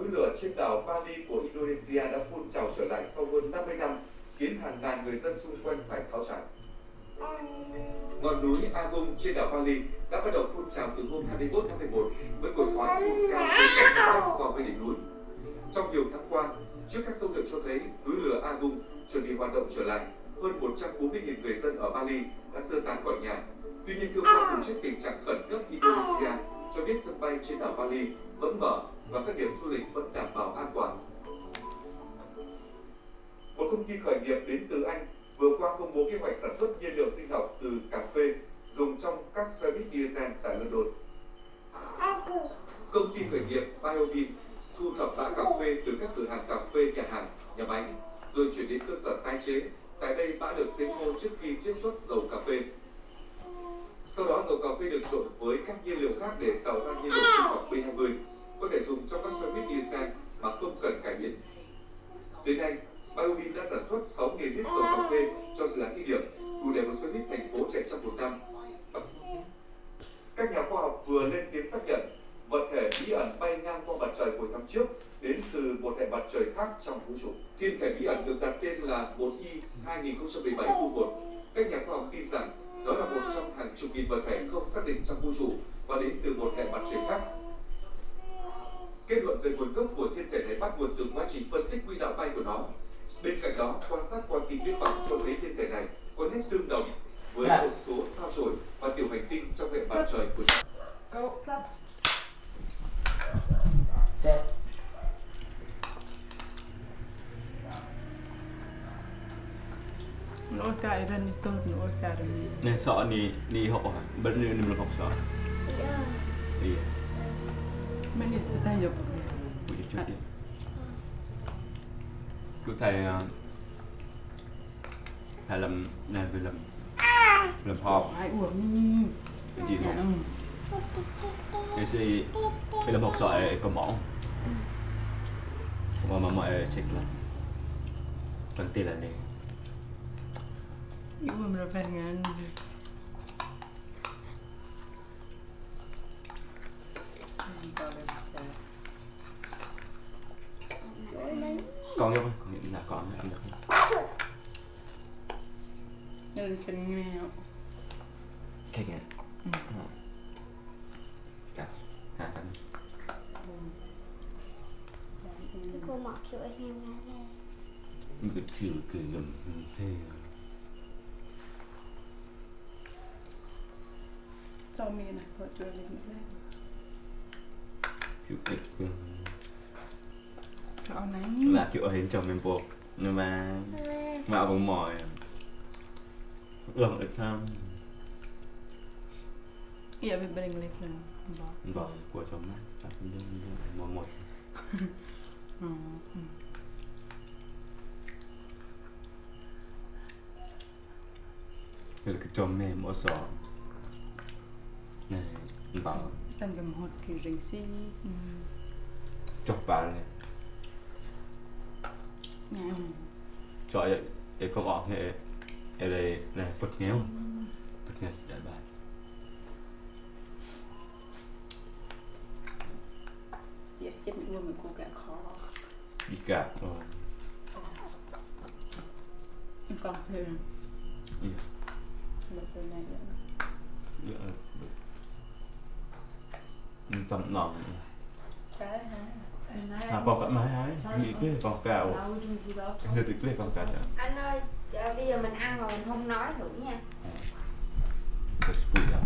núi lửa trên đảo Bali của Indonesia đã phun trào trở lại sau hơn 50 năm, khiến hàng ngàn người dân xung quanh phải tháo chạy. Ngọn núi Agung trên đảo Bali đã bắt đầu phun trào từ hôm 21 tháng 11 với cột khói phun cao trên 100 mét so với đỉnh núi. Trong nhiều tháng qua, trước các dấu hiệu cho thấy núi lửa Agung chuẩn bị hoạt động trở lại, hơn 140.000 người dân ở Bali đã sơ tán khỏi nhà. Tuy nhiên, cơ quan phụ trách tình trạng khẩn cấp Indonesia cho biết sân bay trên đảo Bali vẫn mở và các điểm du lịch vẫn đảm bảo an toàn. Một công ty khởi nghiệp đến từ Anh vừa qua công bố kế hoạch sản xuất nhiên liệu sinh học từ cà phê dùng trong các xe buýt diesel tại London. Công ty khởi nghiệp BioBean thu thập bã cà phê từ các cửa hàng cà phê, nhà hàng, nhà máy, rồi chuyển đến cơ sở tái chế. Tại đây, bã được xay khô trước khi chiết xuất dầu cà phê. Sau đó, dầu cà phê được trộn với các nhiên liệu khác để tạo ra nhiên liệu sinh học B20, có thể dùng trong các xe buýt diesel mà không cần cải biến. Đến nay, BioBean đã sản xuất 6.000 lít dầu cà phê cho dự án thí điểm, đủ để một xe buýt thành phố chạy trong một năm. Các nhà khoa học vừa lên tiếng xác nhận vật thể bí ẩn bay ngang qua mặt trời hồi tháng trước đến từ một hệ mặt trời khác trong vũ trụ. Thiên thể bí ẩn được đặt tên là 1i 2017 U1. Các nhà khoa học tin rằng đó là một trong hàng chục nghìn vật thể không xác định trong vũ trụ và đến từ một hệ mặt trời khác. Kết luận về nguồn gốc của thiên thể này bắt nguồn từ quá trình phân tích quỹ đạo bay của nó. Bên cạnh đó, quan sát qua kính viễn vọng cho thấy thiên thể này có nét tương đồng với một số sao chổi và tiểu hành tinh trong hệ mặt trời của nó. Nó cài ra tốt, nó cài ra Nè sợ đi học hả? Bên này mình học sợ. Đi. Mấy người ta dục. Ui chút đi. Cứ thầy làm này về làm họp. Ai uống Cái gì không? Cái gì phải làm học sợ có mỏng. Mà mọi check là bằng tiền là này. Yêu mình là phải ngàn. Con không? Con hiện là con ăn được không? Nên cần nghèo. Cái nghe. Cả. Hả? Cô mặc sữa em ra. Mình cứ cười lầm thế. Sau mình này vợ chơi lên đây. Chịu kết cưng. Chọn nắng. Là kiểu ở hiện chồng mình buộc. Nhưng mà ở vùng mỏi. Được không? Iya vi bring lek na. Vâng, của chồng mắt. Chắc một. Cái chồng mẹ mỗi sọ. Này, bảo Tan gam hot ki ring si. chọc bà này. Nham. Trời ơi, có bỏ hệ ở đây này bật nhéo đại bài Dạ chết mình cô cả khó. đi cả rồi Con thử. yeah. Được rồi này. Yeah. Tầm nòng Trái hả? còn cả máy hái nghĩ cái con cào giờ tự cái con cào Anh ơi, bây giờ mình ăn mà mình không nói thử nha. rất vui lắm.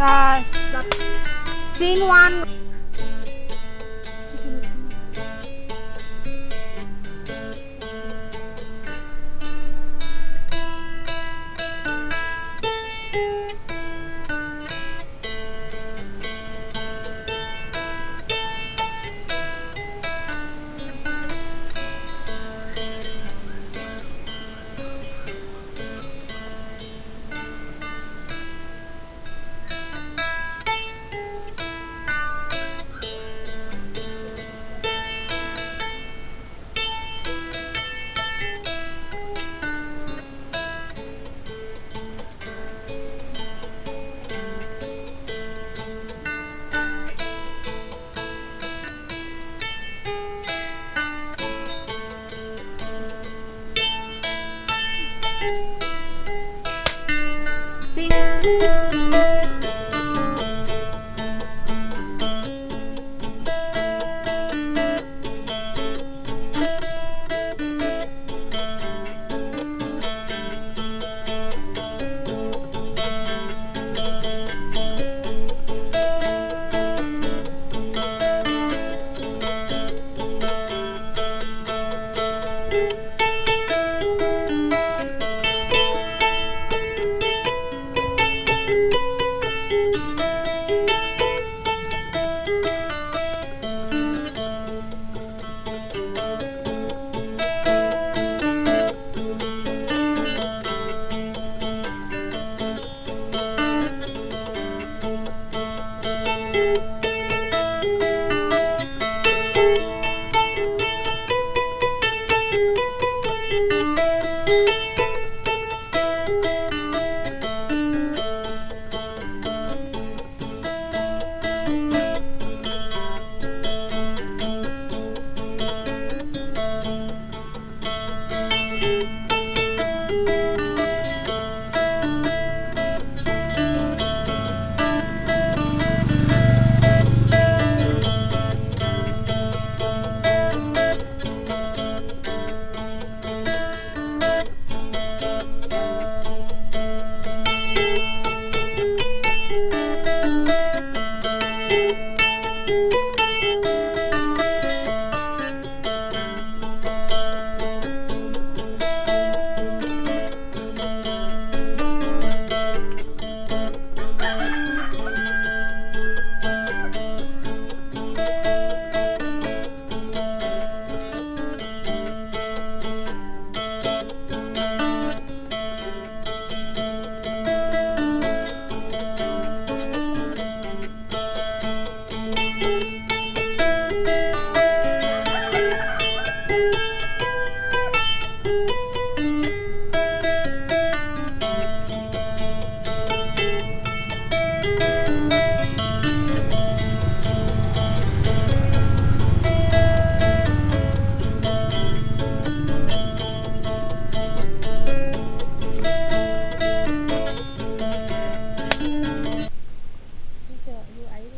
là scene one.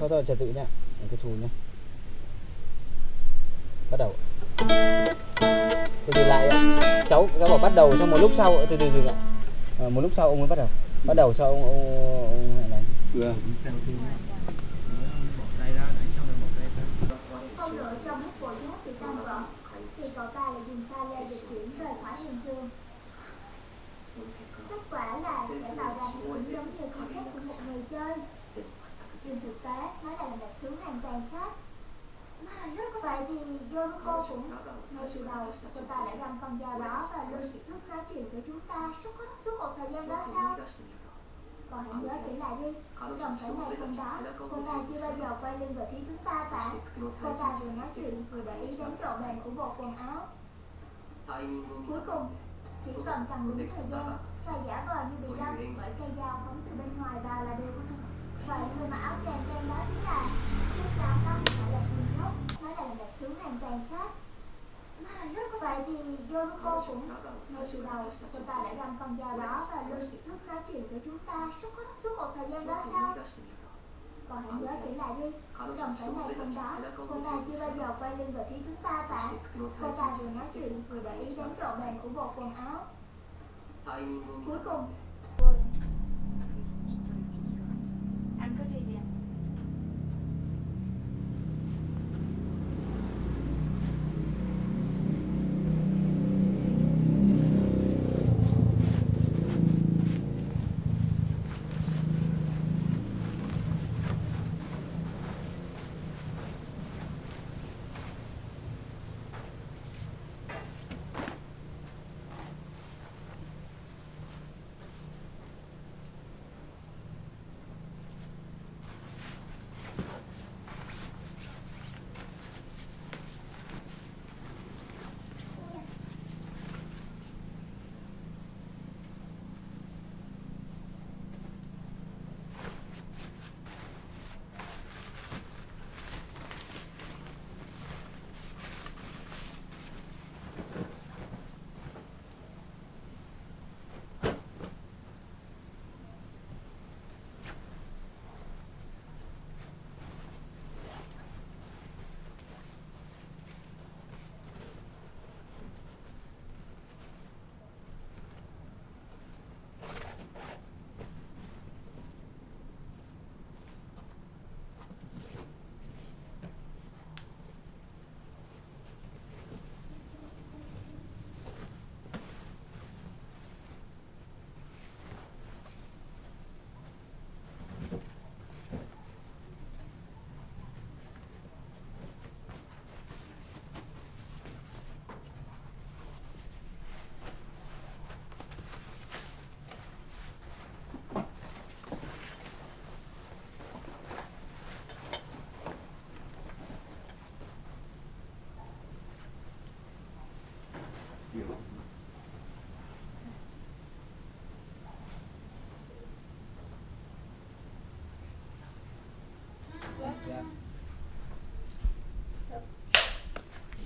Thôi trật tự nhá, cái thù nhá. Bắt đầu. Từ từ lại ạ. Cháu bảo bắt đầu, xong một lúc sau từ từ dừng ạ. Một lúc sau ông mới bắt đầu. Bắt đầu sau ông lại đánh. Không lựa trong hết bộ giáp bị tan vỡ thì cậu ta lại dùng pha lê dịch chuyển rời khỏi hiện trường. Kết quả là sẽ tạo ra hiệu ứng giống như khí phách của một người chơi. Nhưng thực tế nó lại là một thứ hoàn toàn khác. Vậy thì Yoriko cũng ngay từ đầu cô ta đã găm con dao đó và lúc nói chuyện với chúng ta suốt một thời gian đó sao? Còn hãy nhớ kỹ lại đi, trong thể này hôm đó cô ta chưa bao giờ quay lưng về phía chúng ta cả. Cô ta vừa nói chuyện vừa để ý đến độ bền của bộ quần áo. Cuối cùng chỉ cần đúng thời gian, và giả vờ như bị đâm bởi cây dao phóng từ bên ngoài vào là được. Vậy người mặc áo choàng đen đó chính là chiếc dao đó không phải là xuyên gốc, nó là một thứ hoàn toàn khác. Vậy thì Yoriko cũng ngay từ đầu cô ta đã găm con dao đó và lúc nói chuyện với chúng ta suốt một thời gian đó sao? Còn hãy nhớ kỹ lại đi, trong thể này hôm đó cô ta chưa bao giờ quay lưng về phía chúng ta cả. Cô ta vừa nói chuyện vừa để ý đến độ bền của bộ quần áo. Cuối cùng Anh cứ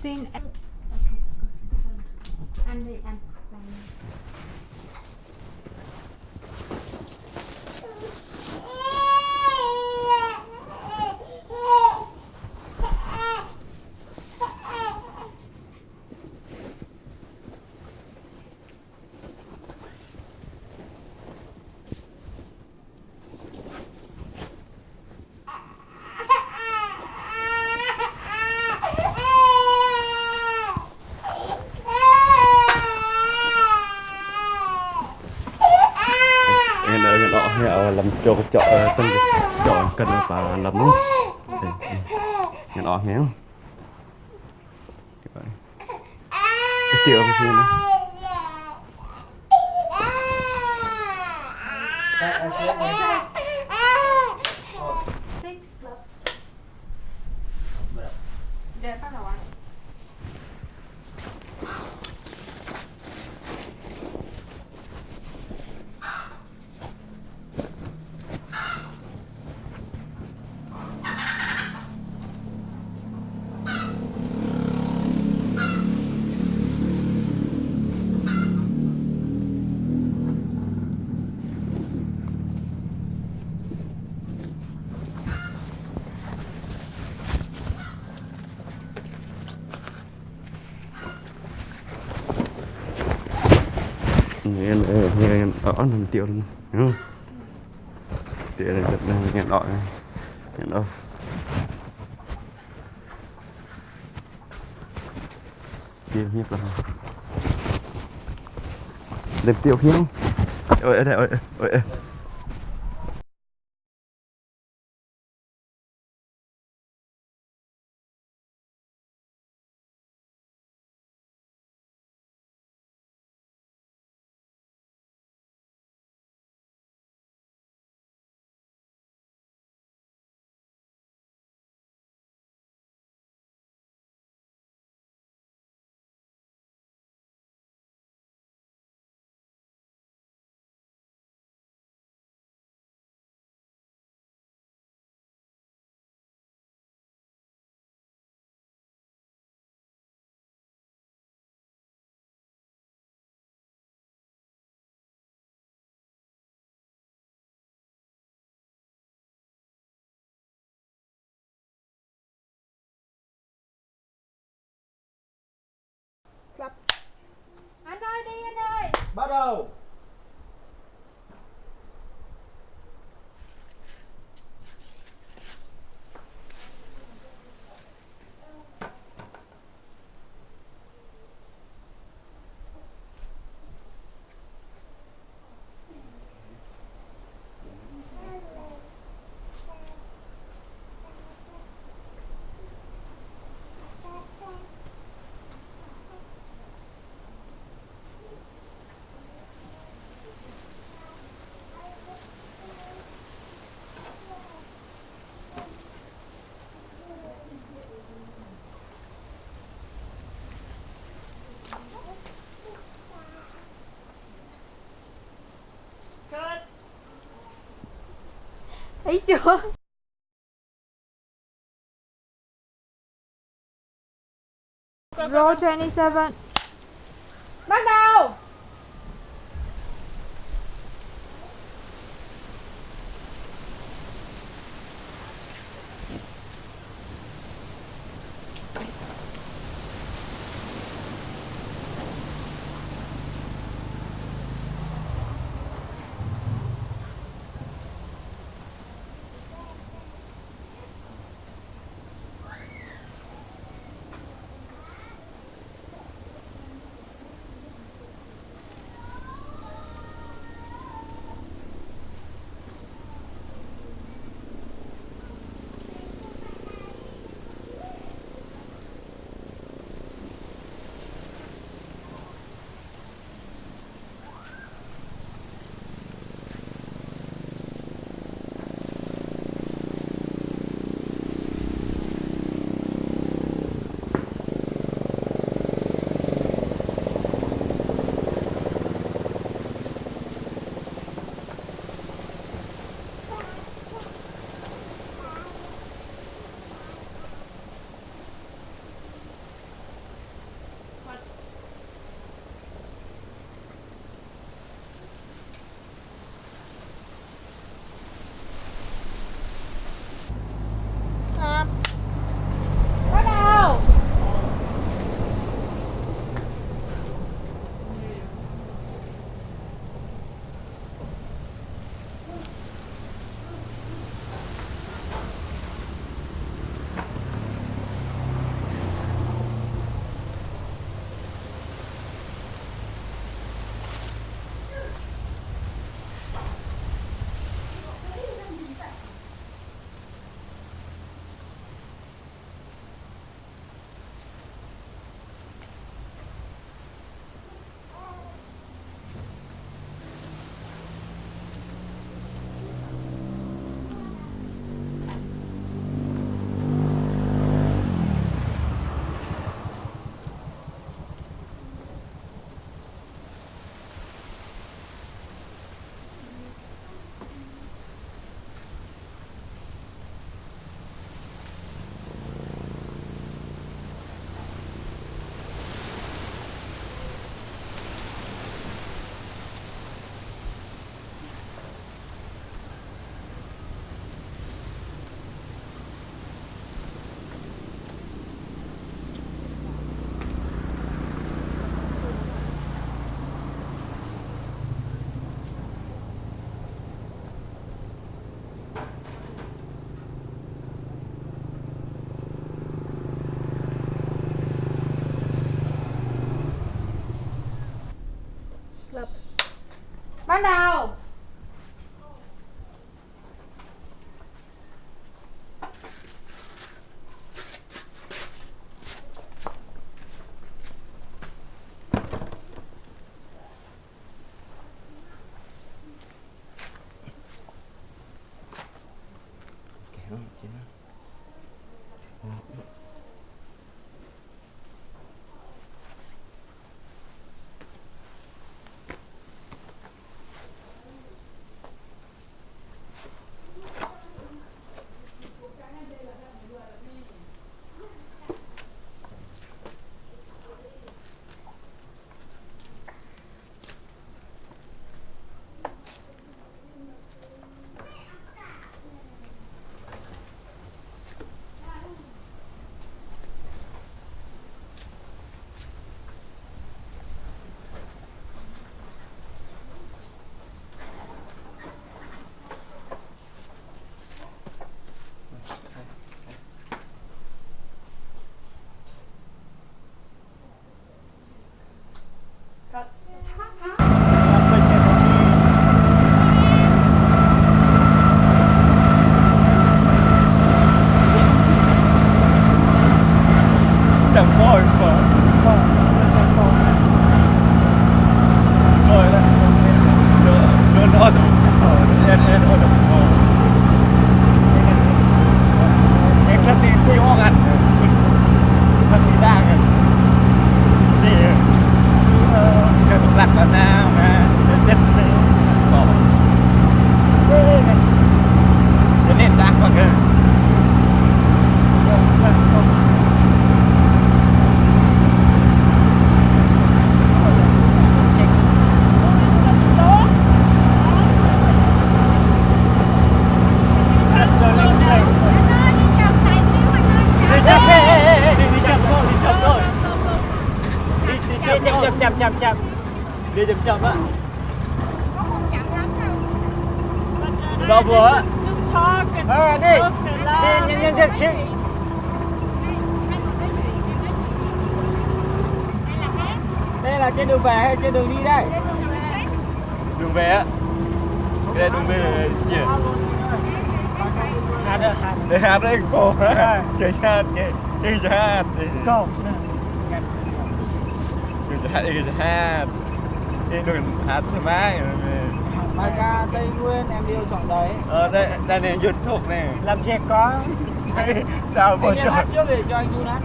Xin Ăn đi ăn. Nó hẹo làm cho cái chợ tân cái chợ cần và làm luôn cái nó héo cái triệu cái kia nữa Để bắt đầu ăn. nghe ở 5 triệu luôn đúng không? Tiền này rất là nghe đỏ này nghe đâu tiêu nhất là đẹp tiêu khí không ôi ở đây ôi Anh ơi đi anh ơi. Bắt đầu. Thấy chưa? Row 27. Bắt đầu. Bắt đầu. Kéo chứ nó. Chẳng coi mà. Rồi đấy. Nó ở đâu? En ở đâu? Em rất đi tiêu ăn. Rất đi đang rồi. Đi. Cái tục lạc ở nào mà nhất đi. Bỏ. Cho nên đã qua kìa. Chậm đi chậm á. Có không chậm lắm đâu. Đó vừa á. Just talk and Đi. talk and laugh. Đi nhanh xíu. Hai người nói chuyện, em nói chuyện. Đây là hát. Đây là trên đường về hay trên đường đi đây? Trên đường về. Đường về á. Cái này đường về chị. Hát đó, hát. Để hát đấy cô. Chơi hát kìa. Đi cho hát. Cô. Đi cho hát. Đi đừng hát thoải mái. Bài ca Tây Nguyên em yêu trọn đời. Đây này YouTube này. Làm gì có. Tao bỏ Anh em cho. hát trước để cho anh Jun hát.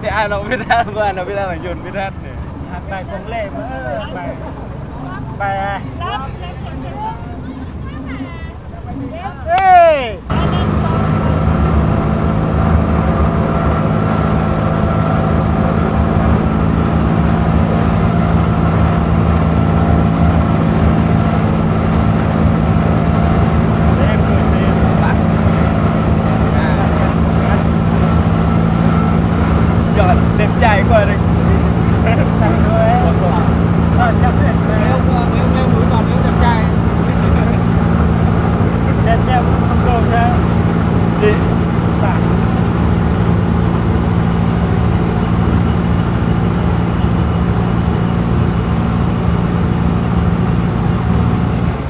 Thế ai nó biết hát, có ai nó biết hát là Jun biết hát này. Hát bài Công Lệ nữa. Bài Ê! Đẹp trai quá đây. Rồi sắp đến mấy ông leo núi toàn những đẹp trai. Đẹp trai cũng không đâu sao. Đi.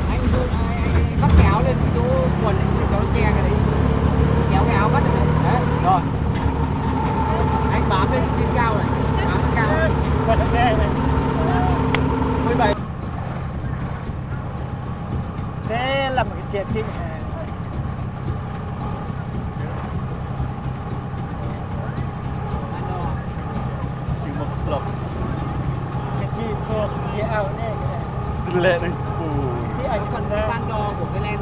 Anh bắt kéo lên cái chỗ quần để cho nó che cái đấy. Kéo cái áo bắt được đấy. Đấy, rồi. Anh bám lên trên cao này. Bám lên cao này. Bật lên đây này. 17. Thế là một cái chuyện kinh hả? Chỉ một lọc. Cái chi thuộc chị ảo này. Lệ này. Thì ở chỉ còn van đo của cái len.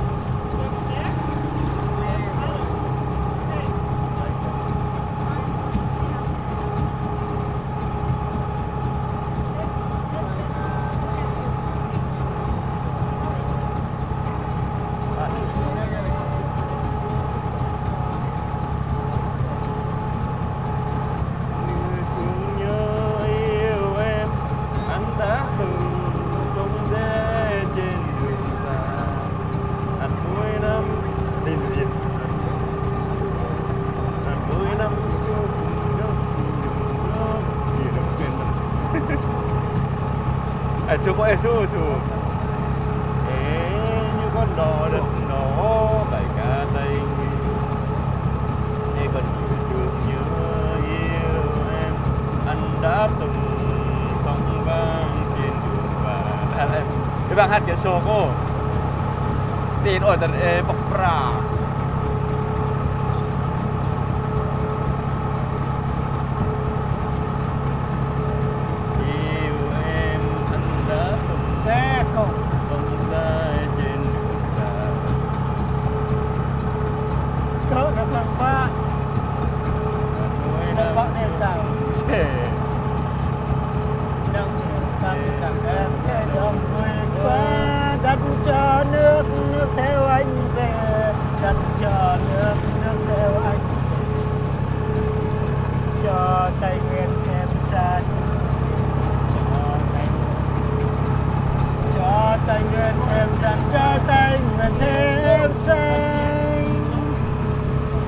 Thu có thu. con đò đất nó bài ca tây nghe vẫn thương nhớ yêu em anh đã từng sóng vang trên đường và cái bang hát cái show cô tiền ổi tận bọc ra thế còn sông ra trên đường xa cỡ được lần ba đôi bọn nền tảng trẻ đang chịu tắt đằng em thế đồng vui quá đất cho nước nước theo anh về đất cho nước nước theo anh cho Tây Nguyên thêm xanh cho Tây Nguyên thêm xanh cho Tây Nguyên thêm xanh.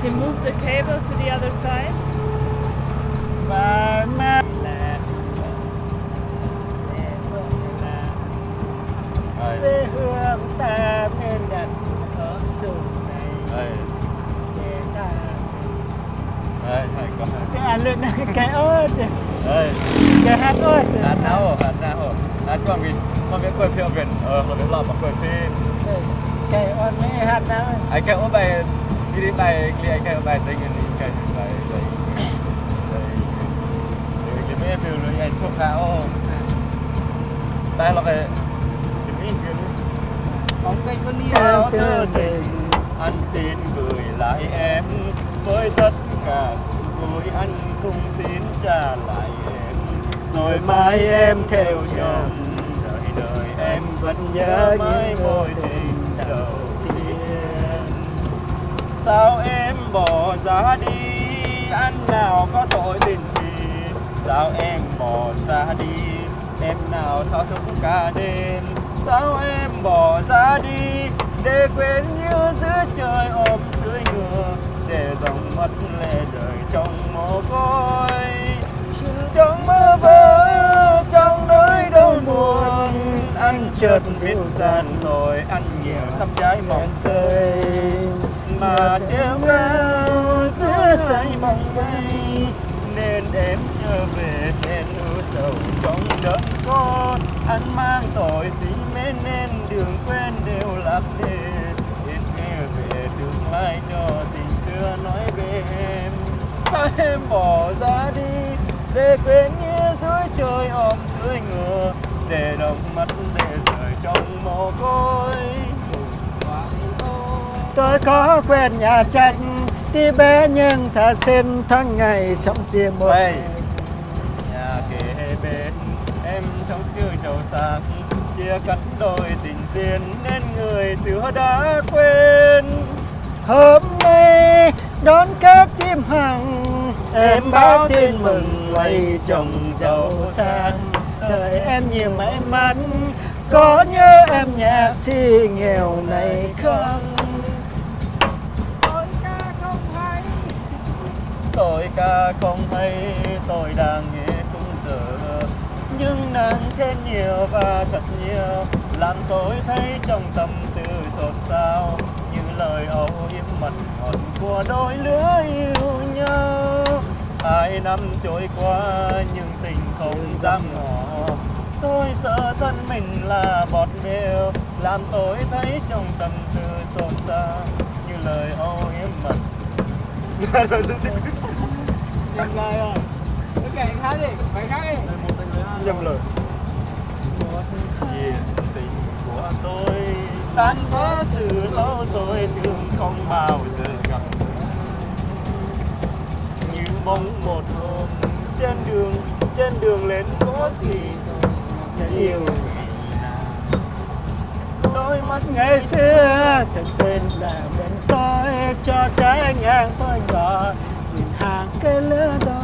He moved the cable to the other side. Và mẹ quê hương ta nên đặt ở sườn này để ta cái anh lên cái ớt cái hát ớt hát nào hát quang viên quay phiêu viện nó biết lọt bằng quay phim cái ớt này hát nào ai cái ớt bài đi bài kia ai cái bài tình cái bài cái mấy phiêu rồi anh thuốc khao tay là cái bóng cây con đi bao thơ tình anh xin gửi lại em với tất cả vui anh cũng xin trả lại em rồi mai em theo chồng đời em vẫn nhớ mãi mối tình đầu tiên sao em bỏ ra đi anh nào có tội tình gì sao em bỏ ra đi em nào thao thức cả đêm sao em bỏ ra đi để quên như giữa trời ôm dưới ngựa để dòng mắt lệ đời trong mồ côi trong mơ vơ trong nỗi đau buồn anh chợt biết gian rồi anh nhiều sắp trái mộng tươi mà treo cao giữa say mộng mây nên em trở về nên ưu sầu trong đất con anh mang tội xí mến nên đường quên đều lạc đề ít nghe về tương lai cho tình xưa nói về em sao em bỏ ra đi để quên như dưới trời ôm dưới ngựa để động mắt để rời trong mồ côi tôi có quen nhà tranh tí bé nhưng thà xin tháng ngày sống riêng một nhà kề bên em trong chưa trầu sáng chia cắt đôi tình duyên nên người xưa đã quên hôm nay đón kết tim hằng em báo tin mừng lấy chồng giàu sang đời em nhiều may mắn có nhớ em nhạc sĩ nghèo này không tôi ca không hay tôi đang nghe khung giờ nhưng nàng thêm nhiều và thật nhiều làm tôi thấy trong tâm tư xôn xao như lời âu yếm mật ngọt của đôi lứa yêu nhau 2 năm trôi qua nhưng tình không dám ngỏ tôi sợ thân mình là bọt bèo làm tôi thấy trong tâm tư xôn xao như lời âu yếm mật Em lời rồi. Cứ kể anh hát đi, mày khác đi. nhầm lời chuyện tình của tôi tan vỡ từ lâu rồi thương không bao giờ gặp như bóng một hôm trên đường lên có thì yêu Đôi mắt ngày xưa thật tên là bên tôi cho trái ngang tôi nhỏ nhìn hàng cây lứa đôi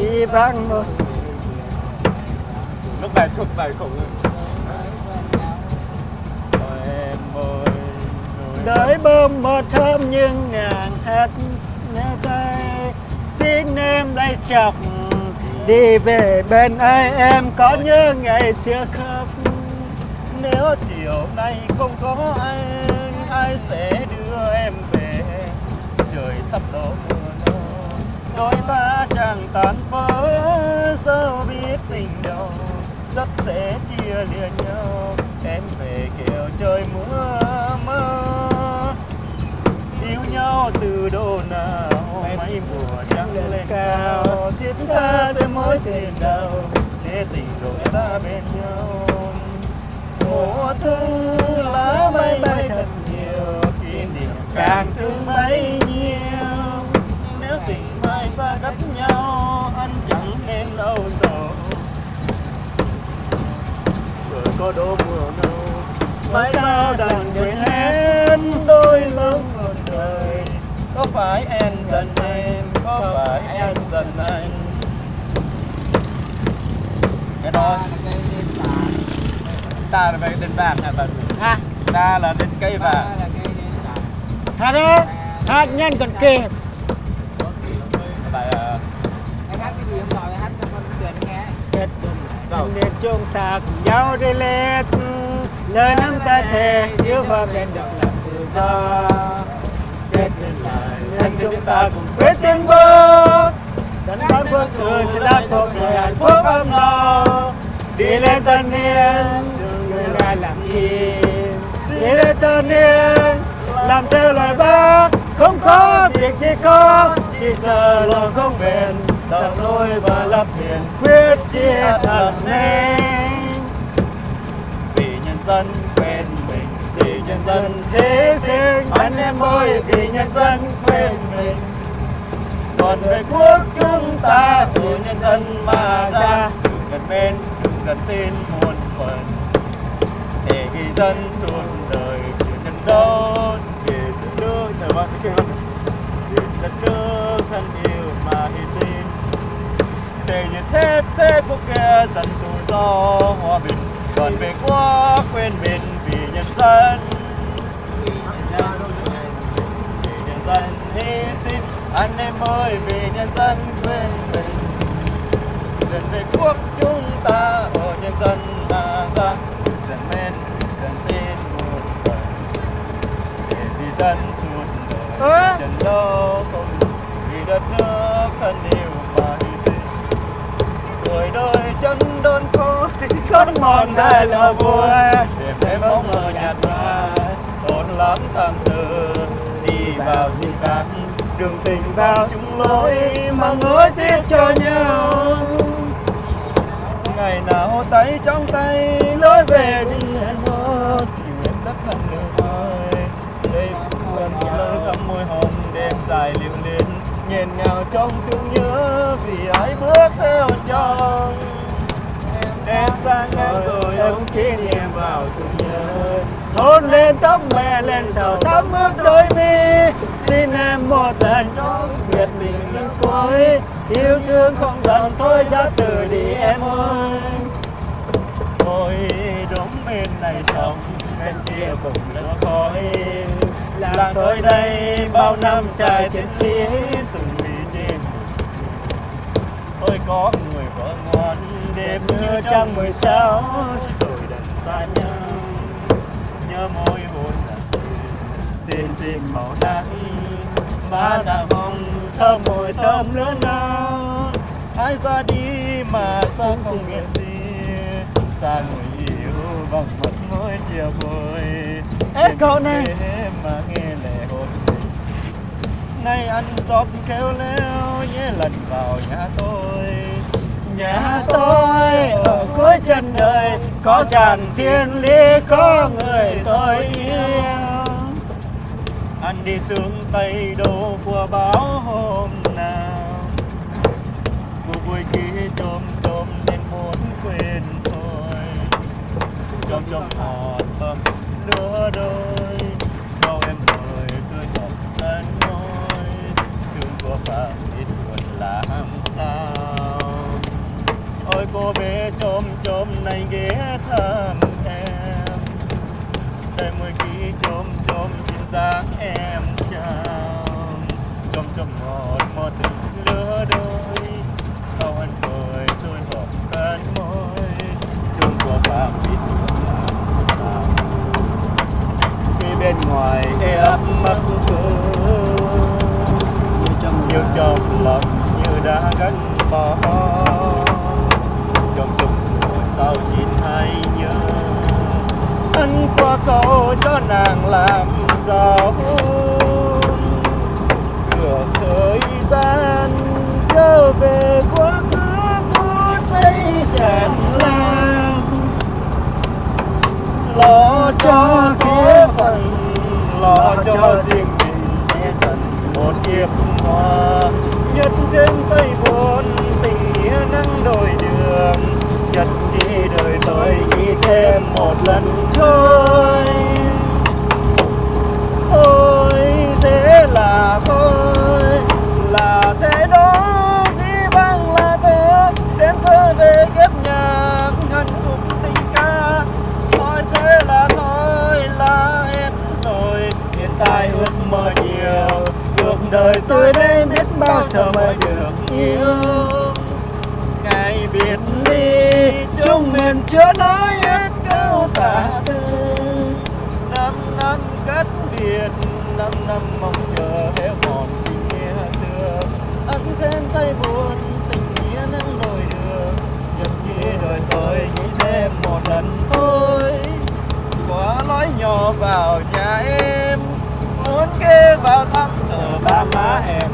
chỉ vang một lúc bài thuộc bài khổng em ơi đợi bơm một hôm nhưng ngàn hết nghe tay xin em lấy chọc đi về bên ai em có nhớ ngày xưa khóc Nếu chiều nay không có anh, ai sẽ đưa em về? Trời sắp đổ mưa đâu, đôi ta chẳng tan vỡ, sao biết tình đâu sắp sẽ chia lìa nhau. Em về kêu trời mưa mơ, yêu nhau từ độ nào? Mấy mùa trăng lên cao, thiết tha sẽ mối xin đau, để tình đôi ta bên nhau. Mùa thu lá bay bay thật nhiều, kỷ niệm càng thương bấy nhiêu. Nếu tình mai xa cách nhau, anh chẳng nên âu sầu. Rồi có đổ mùa đâu, mãi sao đành quên hết đôi lúc một đời. Có phải em giận em, có phải em giận anh? Cái đó ta là về đến vàng hả bà? Ha? Ta là đến cây vàng. Hát đó, hát nhanh còn kịp. Bài Anh hát cái gì không nói, hát cho con tuyển nghe. kết Đừng để chúng ta cùng nhau đi lên, lời nắm tay thề giữ hòa bình độc lập tự do. Kết nên lời nên chúng ta cùng quyết tiến bước, đánh thắng bước cười sẽ đáp cuộc đời hạnh phúc ấm no. Đi lên tân niên, người lại làm chi? Đi lên tân niên, làm theo lời bác. Không có việc chỉ có, chỉ sợ lòng không bền. Đập đôi và lập hiền quyết chia thật nên. vì nhân dân quên mình, Vì nhân dân hy sinh, anh em ơi, vì nhân dân quên mình. còn về quốc chúng ta vì nhân dân mà ra. Gần bên dân tin muôn phần, để ghi dân suốt đời từ chân dấu. Vì đất nước vì đất nước thân yêu mà hy sinh, để như thế quốc kia dần tự do hòa bình. Còn về quốc quên mình vì nhân dân, vì nhân dân hy sinh. Anh em ơi, vì nhân dân quên mình. Gần về quốc chúng ta ở nhân dân mà ra. Dần men dần tin muôn phần, để vì dân suốt đời trần lâu không. Vì đất nước thân yêu mà hy sinh, tuổi đôi chân đơn côi khót mòn hai là vui. Để thêm bóng mờ nhạt nhòa ồn lắm tham tư, đi vào gì khác đường tình vào chung lối mà nối tiếc cho nhau. Ngày nào tay trong tay lối về đi hẹn hò, xin nguyện đất lần nữa ơi. Đây còn một lời thắm môi hồng đêm dài lưu luyến, nhìn nhau trong thương nhớ vì ai bước theo chồng. Em sang em rồi em kỷ niệm vào thương nhớ, hôn lên tóc mẹ lên sầu thắm ướt đôi mi. Xin em một lần cho biệt tình lần cuối, yêu thương không dần thôi giá từ đi em ơi. Ôi đúng bên này sông, bên kia vùng lửa khói, làng tôi đây bao năm trải chiến chiến từng đi trên. Ôi có người vợ ngoan đêm như trăng 16, rồi đành xa nhau. Nhớ môi hôn xin xin màu nắng, má đào hồng thơm môi thơm lứa nào. Ai ra đi mà sao không biết gì, xa người yêu bằng mặt môi chiều vội. Ê cậu này mà nghe lệ hồn mình. Nay ăn giọt khéo léo nhé lần vào nhà tôi. nhà tôi ở cuối chân đời, có tràn thiên lý có người tôi yêu. Anh đi xuống Tây Đô của báo hôm nào, cuộc vui ký chôm chôm nên muốn quên thôi. Chôm chôm hòn bầm lứa đôi, câu em cười tươi thật thân môi. Thương của phạm ít buồn làm sao. Ôi cô bé chôm chôm này ghé thăm em, đây môi ký chôm chôm trên dáng em chào. Chôm chôm ngọt một từng lứa đôi, câu anh cười tươi hộp cánh môi. Thương của phạm ít buồn làm ngoài em mất phương, như trong lòng như đã gắn bó, trong chung ngồi sao nhìn hay nhớ, anh qua cầu cho nàng làm sao cửa thời gian trở về quá khứ phút giây tràn lan, lo cho phía phận, lo cho riêng mình sẽ tận một kiếp hoa, nhất thêm tay buồn tình nghĩa nắng đôi đường, nhật ký đời tôi ghi thêm một lần thôi. Thôi thế là thôi, là thế đó, dĩ vãng là thế, đến thơ về kiếp nhạc hạnh phúc tình ca. Thôi thế là thôi, là hết rồi, hiện tại ước mơ nhiều, cuộc đời rồi đây biết bao giờ mới được yêu. Ngày biệt ly chúng mình chưa nói hết câu tả tư, 5 năm cách biệt, 5 năm mong chờ héo mòn tình nghĩa xưa, ân thêm tay buồn tình nghĩa nắng đôi đường, nhật ký đời tôi nghĩ thêm một lần thôi. Qua lối nhỏ vào nhà em, muốn ghé vào thăm sợ ba má em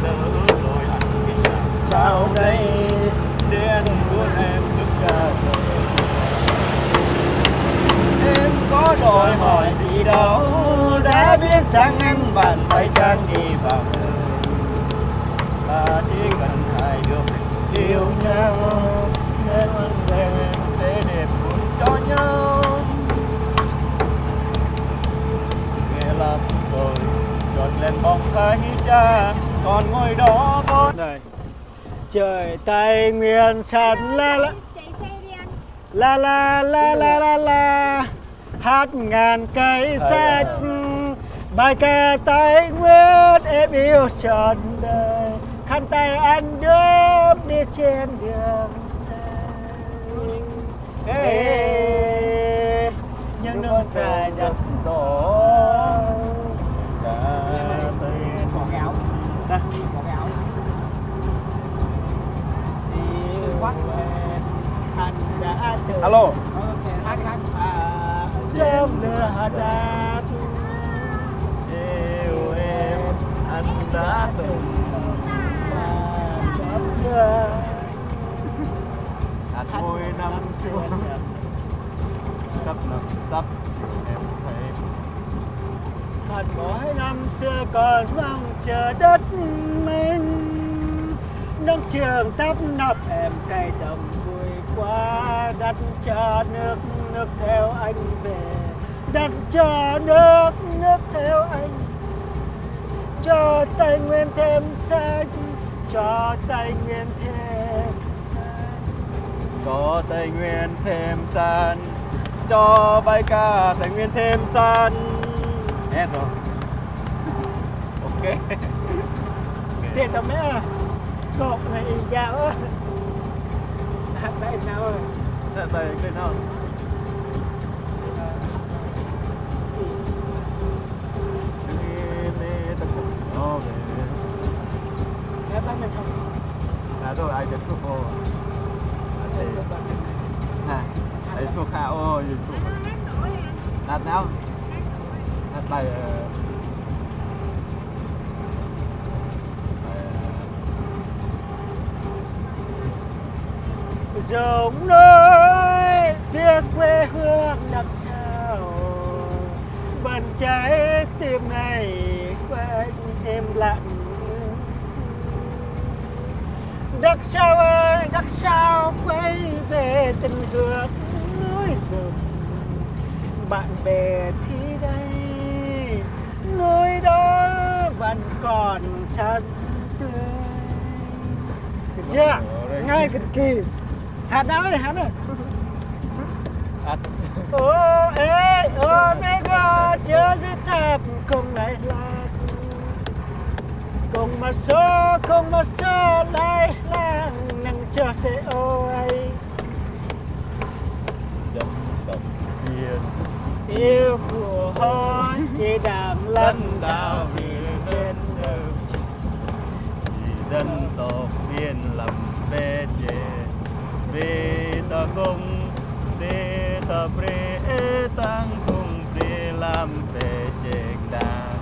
lỡ rồi anh biết làm sao đây, để anh muốn em suốt cả đời. Em có đòi hỏi gì đâu, đã biết rằng anh bàn tay trang đi vào đời, ta chỉ cần hai đứa mình yêu nhau, nên anh về em sẽ đẹp buồn cho nhau. Nghe lắm rồi, chợt lên bóng thấy cha còn ngồi đó vốn đời. Trời Tây Nguyên sẵn la la Chạy xe đi anh. la la la la la la, hát ngàn cây sách, bài ca Tây Nguyên em yêu trọn đời, khăn tay anh đưa đi trên đường xanh. Ê, những nương xài đất đỏ đã tên Bỏ cái áo. nè. Bỏ cái áo. Anh đã từng Alo. Hát đi hát. trong lửa đát yêu em, anh đã từng trong lửa hát vui năm xưa tấp nập tấp em thấy hạt mỗi năm xưa còn mong chờ đất mình, nắng trường tấp nập em cay đồng vui quá, đặt cho nước nước theo anh về, đặt cho nước nước theo anh, cho Tây Nguyên thêm xanh, cho Tây Nguyên thêm xanh, cho Tây Nguyên thêm xanh, cho bài ca Tây Nguyên thêm xanh. Hết rồi. Ok. Thế tao mấy à? Cột này dạo á. Hát đây nào rồi? Đây cái nào? Hát đây mình không? À thôi ai đến thuốc ô. Ai thuốc khá ô gì thuốc. Hát nổi anh. Đặt nào? Hát bài giọng nói viết quê hương đằng sau, vẫn trái tim này quanh em lặng. Đằng sau ơi, đằng sau quay về tình hương núi rừng, bạn bè thì đây, núi đó vẫn còn xanh tươi. Được chưa? Ngay cực kỳ. Hát ơi, hát ơi. Hát. Ô ê, ô mê go, chưa dứt thập cùng lại lạc. Cùng mà số lại lang nâng cho xe ô ấy. Dòng đồng hiền yêu của hoi đi đàm lân đào vì trên đường dân tộc biên lầm bê chê bê ta công bê ta bê tăng cùng bê làm bê chê đà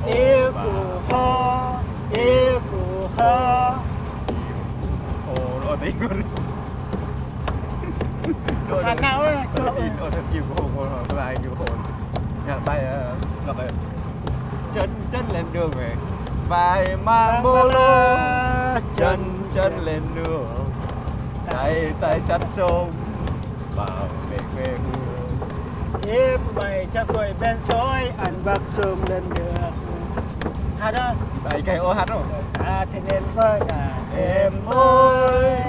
yêu của ho yêu của ho ồ rồi tí luôn Hà nào ấy rồi thật yêu của hồn rồi bài yêu hồn nhạc bài là bài chân chân lên đường về vai mang bô lô chân chân lên đường tay tay sắt sông vào về quê hương chiếc bày cho quầy bên xối ăn bạc sum lên đường hát đó bài cây ô hát rồi thì nên với cả em ơi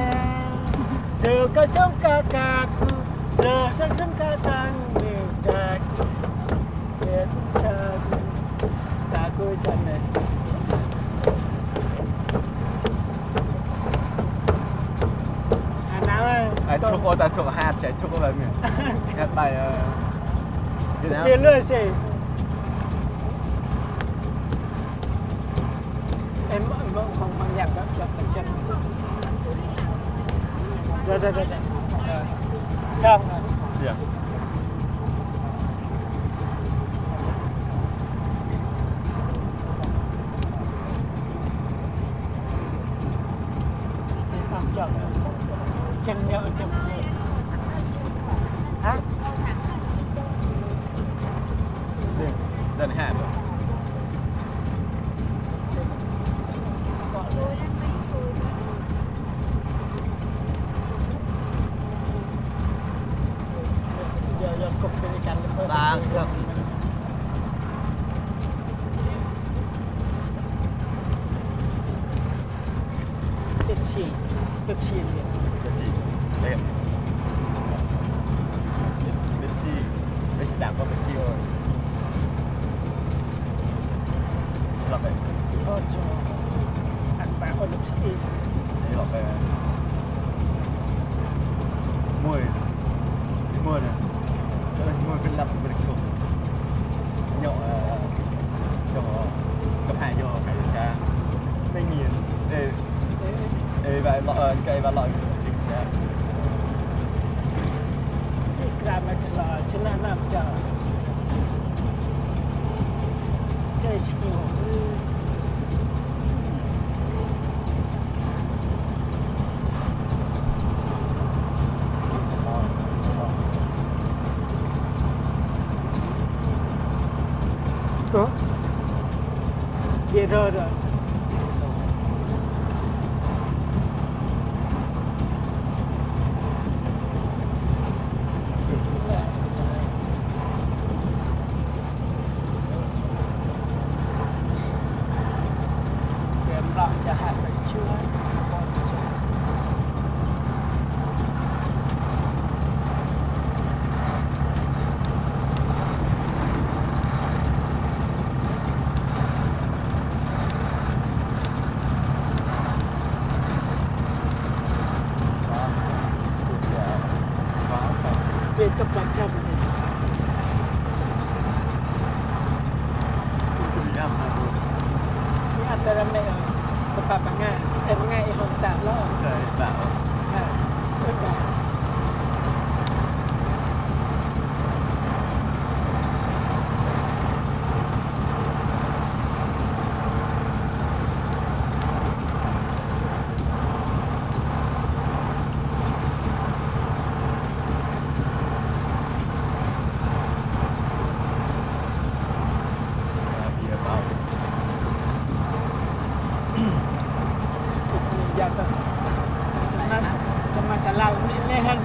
giờ ca sống ca cạc giờ sáng sớm ca sang miền đại biết chân ta cuối chân này Hà nào ơi ai chúc ô ta chúc hát chạy chúc ô lần nữa hát bài Việt Nam tiền lưỡi gì em mong nhạc đó là phần chân rồi xong rồi dạ làm chậm chân nhợ chậm hả dân hát rồi giờ cục cái cành đang được Pepsi gì Pepsi đây Pepsi Pepsi đạp có Pepsi rồi lọc đây cho ăn bạc ở Pepsi lọc đây mùi mùi này mùi bên lọc bên cùng nhọ cho hai vô phải xa mấy nghìn và lọ cây và lọ làm là trên là làm cho cái gì có bia rồi Rọ sẽ hạt bánh chua về tập bản chậm này ini antara mereka tempat mengai ihom tak lo trời bảo udah bia bao jatuh sama kalau lehan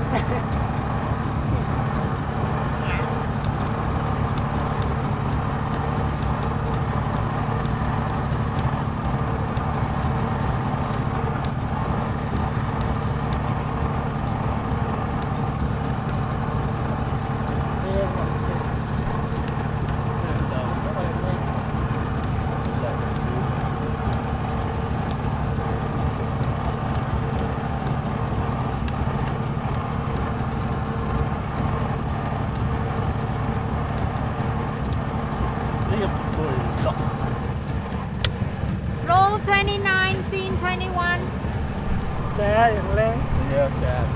ai lên giờ chạm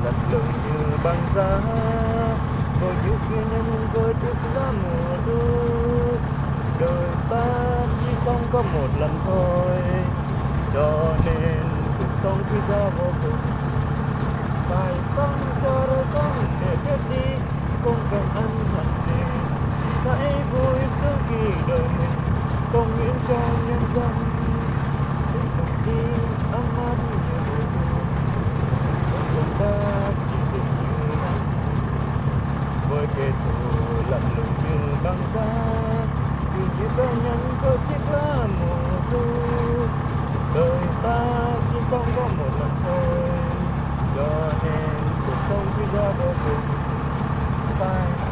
lạnh lùng như băng giá tôi yêu kia nhân với thức lá mùa thu đời ta chỉ sống có một lần thôi cho nên cuộc sống cứ ra vô cùng phải sống cho đời sống để chết đi không cần ăn hận gì chỉ thấy vui sướng khi đời mình công hiến cho nhân dân để cùng đi ấm áp như mùa xuân cùng ta chỉ tình như nắng với kẻ thù lạnh lùng như băng giá vì như ta nhân có chiếc lá mùa thu đời ta chỉ sống có một lần thôi cho nên cuộc sống cứ ra vô cùng phải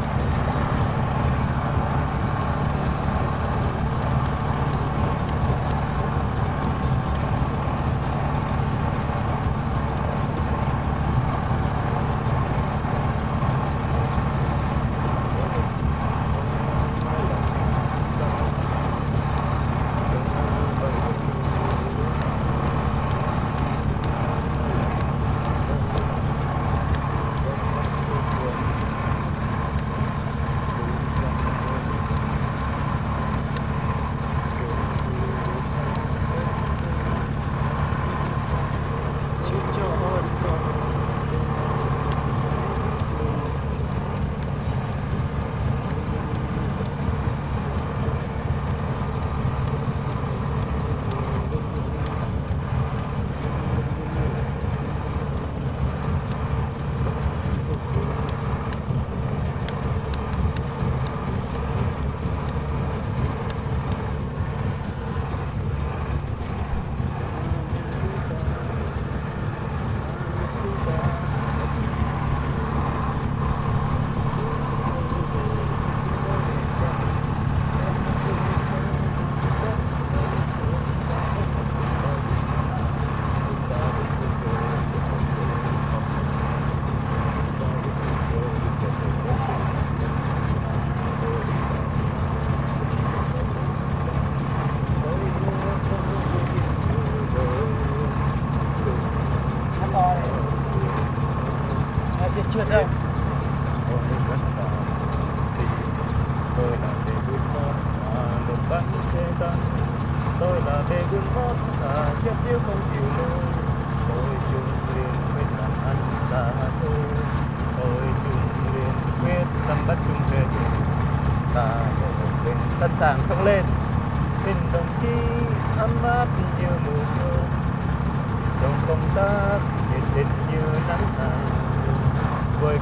Trượt đâu tôi là bề buôn mót một bát xe tăng tôi là bề buôn mót chết chiếu không chịu nổi tôi chung liền quyết làm ăn xa thôi tôi chung liền quyết tâm bắt chung về ta một bên sẵn sàng sống lên tình đồng chí ấm áp như mùa xuân trong công tác nhiệt tình như nắng hàng với